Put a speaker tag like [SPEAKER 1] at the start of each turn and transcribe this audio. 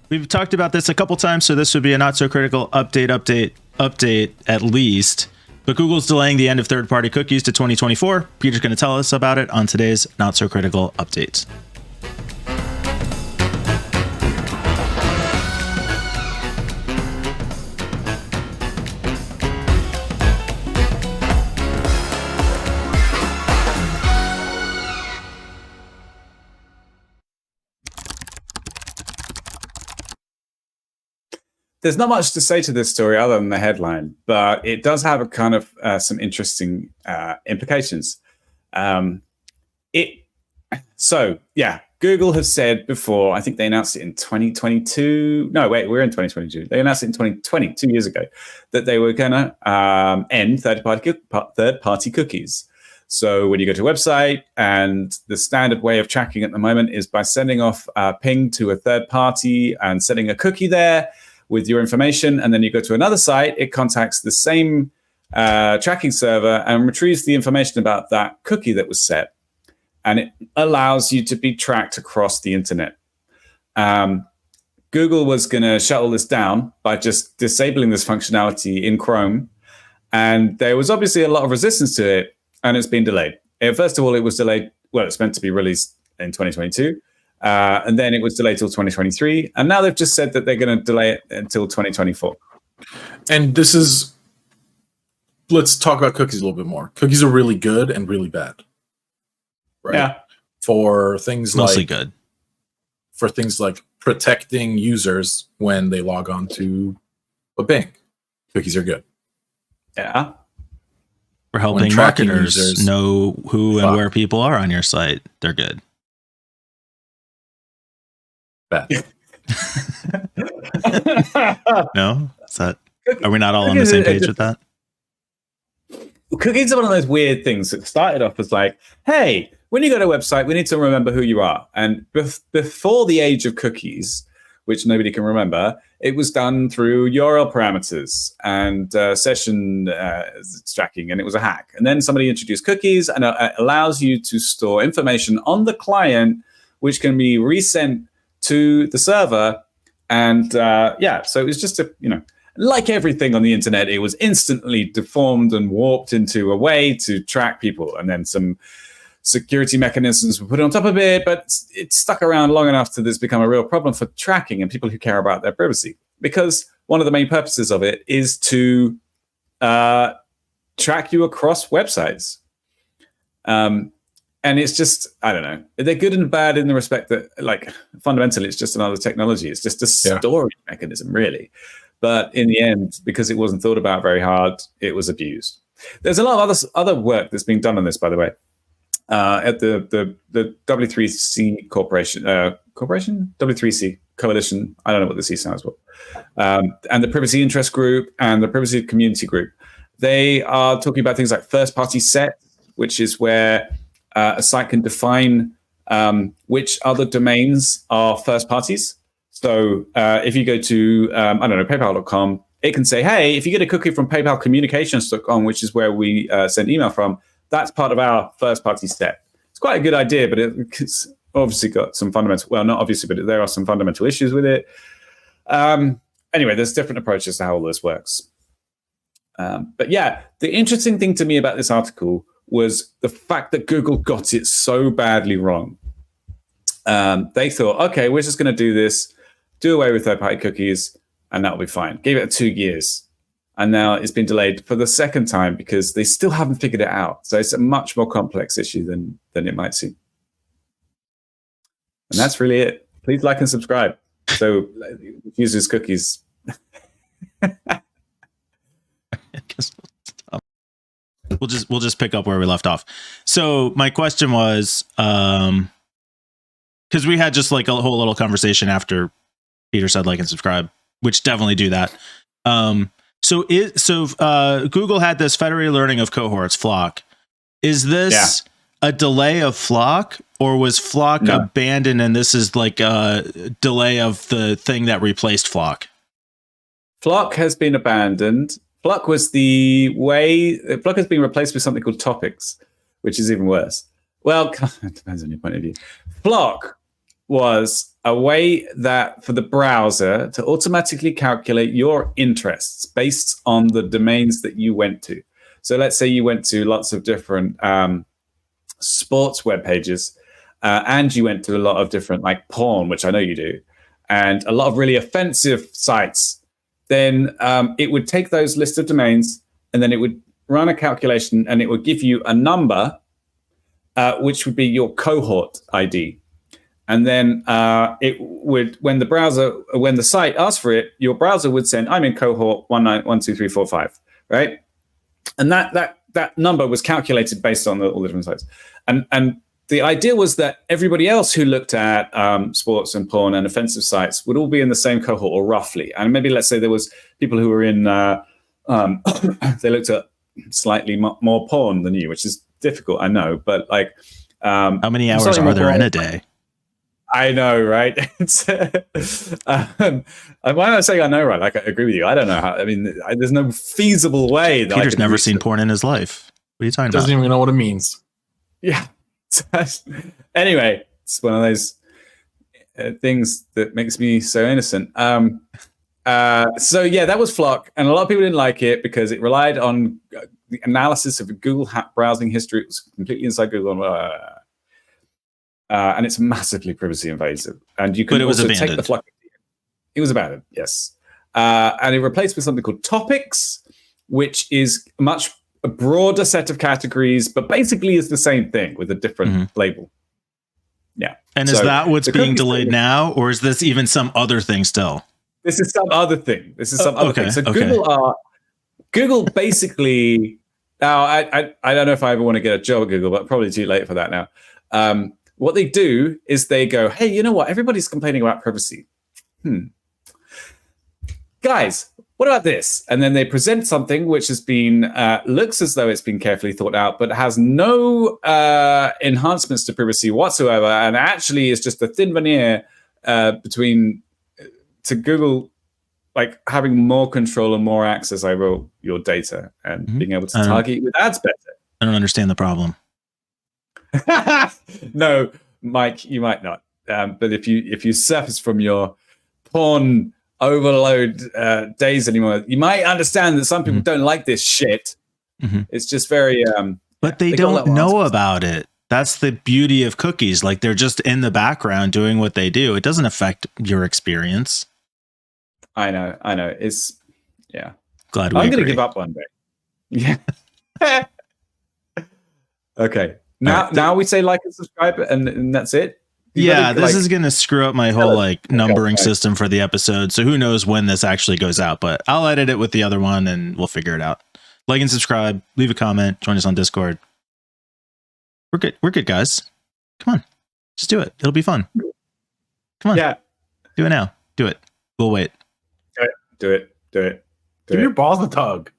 [SPEAKER 1] We've talked about this a couple times, so this would be a not so critical update at least. But Google's delaying the end of third-party cookies to 2024. Peter's going to tell us about it on today's not so critical updates.
[SPEAKER 2] There's not much to say to this story other than the headline, but it does have a kind of some interesting implications. Google has said before, I think they announced it in 2022. No, wait, we're in 2022. They announced it in 2020, 2 years ago, that they were going to end third-party cookies. So when you go to a website, and the standard way of tracking at the moment is by sending off a ping to a third party and setting a cookie there with your information, and then you go to another site, it contacts the same tracking server and retrieves the information about that cookie that was set. And it allows you to be tracked across the internet. Google was going to shut all this down by just disabling this functionality in Chrome. And there was obviously a lot of resistance to it, and it's been delayed. First of all, it was delayed. Well, it's meant to be released in 2022. And then it was delayed till 2023. And now they've just said that they're going to delay it until 2024.
[SPEAKER 3] And this is, let's talk about cookies a little bit more. Cookies are really good and really bad. Right?
[SPEAKER 2] Yeah.
[SPEAKER 3] For things
[SPEAKER 1] Mostly
[SPEAKER 3] like,
[SPEAKER 1] good.
[SPEAKER 3] For things like protecting users when they log on to a Bing. Cookies are good.
[SPEAKER 2] Yeah.
[SPEAKER 1] For helping marketers know who and where people are on your site. They're good.
[SPEAKER 3] Bad.
[SPEAKER 1] No? Are we not all on the same page with that?
[SPEAKER 2] Cookies are one of those weird things that started off as like, hey, when you go to a website, we need to remember who you are. And before the age of cookies, which nobody can remember, it was done through URL parameters and session tracking, and it was a hack. And then somebody introduced cookies, and it allows you to store information on the client, which can be resent to the server. And so it was just like everything on the internet, it was instantly deformed and warped into a way to track people. And then some security mechanisms were put on top of it, but it stuck around long enough to this become a real problem for tracking and people who care about their privacy. Because one of the main purposes of it is to track you across websites. And it's just, I don't know, they're good and bad in the respect that, like, fundamentally, it's just another technology. It's just a storage mechanism, really. But in the end, because it wasn't thought about very hard, it was abused. There's a lot of other work that's being done on this, by the way, at the W3C W3C Coalition. I don't know what the C stands for. And the Privacy Interest Group and the Privacy Community Group. They are talking about things like first-party set, which is where a site can define which other domains are first parties. So if you go to, PayPal.com, it can say, hey, if you get a cookie from PayPalCommunications.com, which is where we send email from, that's part of our first party set. It's quite a good idea, but it's obviously got some fundamental, well, not obviously, but there are some fundamental issues with it. Anyway, there's different approaches to how all this works. But yeah, the interesting thing to me about this article was the fact that Google got it so badly wrong. They thought, okay, we're just going to do this, do away with third-party cookies, and that'll be fine. Gave it 2 years. And now it's been delayed for the second time because they still haven't figured it out. So it's a much more complex issue than it might seem. And that's really it. Please like and subscribe. So users cookies.
[SPEAKER 1] We'll just pick up where we left off. So my question was, because we had just like a whole little conversation after Peter said like and subscribe, which definitely do that. So Google had this federated learning of cohorts, Flock. Is this a delay of Flock, or was Flock abandoned and this is like a delay of the thing that replaced Flock?
[SPEAKER 2] Flock has been abandoned. Flock has been replaced with something called Topics, which is even worse. Well, it depends on your point of view. Flock was a way that for the browser to automatically calculate your interests based on the domains that you went to. So let's say you went to lots of different sports web pages, and you went to a lot of different like porn, which I know you do, and a lot of really offensive sites. Then it would take those list of domains, and then it would run a calculation, and it would give you a number, which would be your cohort ID. And then it would, when the site asked for it, your browser would send, I'm in cohort 1912345, right? And that number was calculated based on all the different sites. And the idea was that everybody else who looked at sports and porn and offensive sites would all be in the same cohort, or roughly. And maybe let's say there was people who were in, they looked at slightly more porn than you, which is difficult, I know, but like,
[SPEAKER 1] how many hours are there in a day?
[SPEAKER 2] I know, right? Why am I saying I know, right? Like, I agree with you. I don't know how. I mean, there's no feasible way that
[SPEAKER 1] Peter's never seen porn in his life. What are you talking about?
[SPEAKER 3] Doesn't even know what it means.
[SPEAKER 2] Yeah. Anyway, it's one of those things that makes me so innocent. So yeah, that was Flock, and a lot of people didn't like it because it relied on the analysis of Google browsing history. It was completely inside Google. And it's massively privacy invasive. And you can also take the Flock. It was abandoned, yes. And it replaced with something called Topics, which is a much broader set of categories, but basically is the same thing with a different label. Yeah.
[SPEAKER 1] And is that what's being delayed now, or is this even some other thing still?
[SPEAKER 2] This is some other thing. So Google basically, now I don't know if I ever want to get a job at Google, but probably too late for that now. What they do is they go, hey, you know what? Everybody's complaining about privacy. Guys, what about this? And then they present something which has been, looks as though it's been carefully thought out, but has no enhancements to privacy whatsoever, and actually is just a thin veneer to Google, like having more control and more access over your data and being able to target you with ads better.
[SPEAKER 1] I don't understand the problem.
[SPEAKER 2] No, Mike, you might not. But if you surface from your porn overload days anymore, you might understand that some people don't like this shit. It's just very
[SPEAKER 1] but they don't know about it. That's the beauty of cookies. Like, they're just in the background doing what they do. It doesn't affect your experience.
[SPEAKER 2] I know. It's
[SPEAKER 1] glad
[SPEAKER 2] I'm gonna give up one day. Yeah. Okay. Now we say like and subscribe, and that's it.
[SPEAKER 1] This is going to screw up my whole numbering system for the episode. So who knows when this actually goes out, but I'll edit it with the other one and we'll figure it out. Like and subscribe, leave a comment, join us on Discord. We're good. We're good, guys. Come on. Just do it. It'll be fun. Come on.
[SPEAKER 2] Yeah.
[SPEAKER 1] Do it now. Do it. We'll wait.
[SPEAKER 2] Do it.
[SPEAKER 3] Give your balls a tug.